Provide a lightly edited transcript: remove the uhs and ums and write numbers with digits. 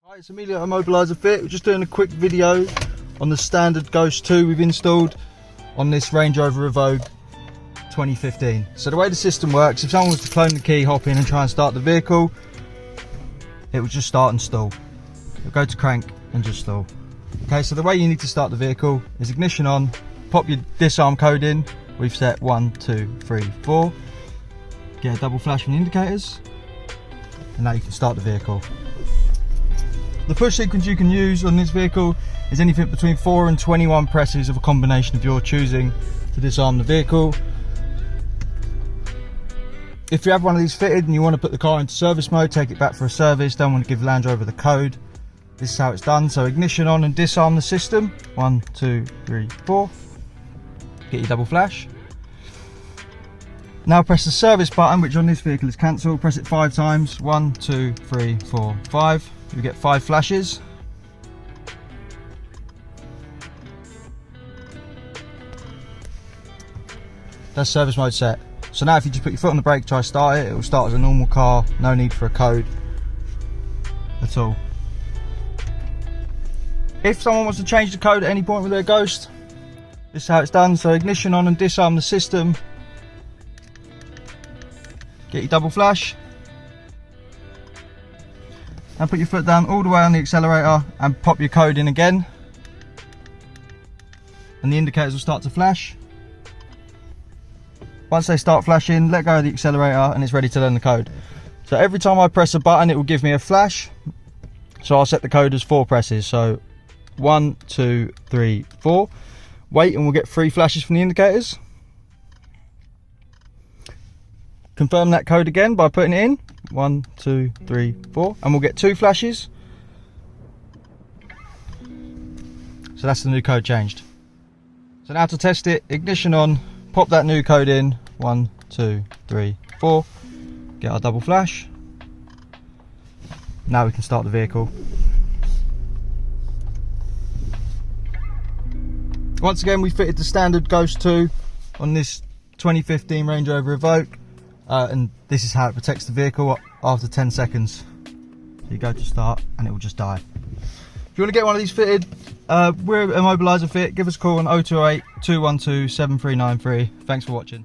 Hi, it's Immobiliser Fit. We're just doing a quick video on the standard Ghost 2 we've installed on this Range Rover Evoque 2015. So the way the system works, if someone was to clone the key, hop in and try and start the vehicle, it will just start and stall. It'll go to crank and just stall. Okay, so the way you need to start the vehicle is ignition on, pop your disarm code in. We've set 1, 2, 3, 4. Get a double flash from the indicators, and now you can start the vehicle. The push sequence you can use on this vehicle is anything between 4 and 21 presses of a combination of your choosing to disarm the vehicle. If you have one of these fitted and you want to put the car into service mode, take it back for a service, don't want to give Land Rover the code, this is how it's done. So ignition on and disarm the system. 1, 2, 3, 4. Get your double flash. Now press the service button, which on this vehicle is cancel. Press it 5 times. 1, 2, 3, 4, 5. You get 5 flashes. That's service mode set. So now if you just put your foot on the brake, try to start it, it will start as a normal car. No need for a code at all. If someone wants to change the code at any point with their Ghost, this is how it's done. So ignition on and disarm the system. Get your double flash. And put your foot down all the way on the accelerator and pop your code in again. And the indicators will start to flash. Once they start flashing, let go of the accelerator and it's ready to learn the code. So every time I press a button, it will give me a flash. So I'll set the code as 4 presses. So 1, 2, 3, 4. Wait and we'll get 3 flashes from the indicators. Confirm that code again by putting it in. 1, 2, 3, 4, and we'll get 2 flashes. So that's the new code changed. So now to test it, ignition on, pop that new code in. 1, 2, 3, 4. Get our double flash. Now we can start the vehicle. Once again, we fitted the standard Ghost 2 on this 2015 Range Rover Evoque. And this is how it protects the vehicle after 10 seconds. So you go to start and it will just die. If you want to get one of these fitted, we're Immobiliser Fit. Give us a call on 0208 212 7393. Thanks for watching.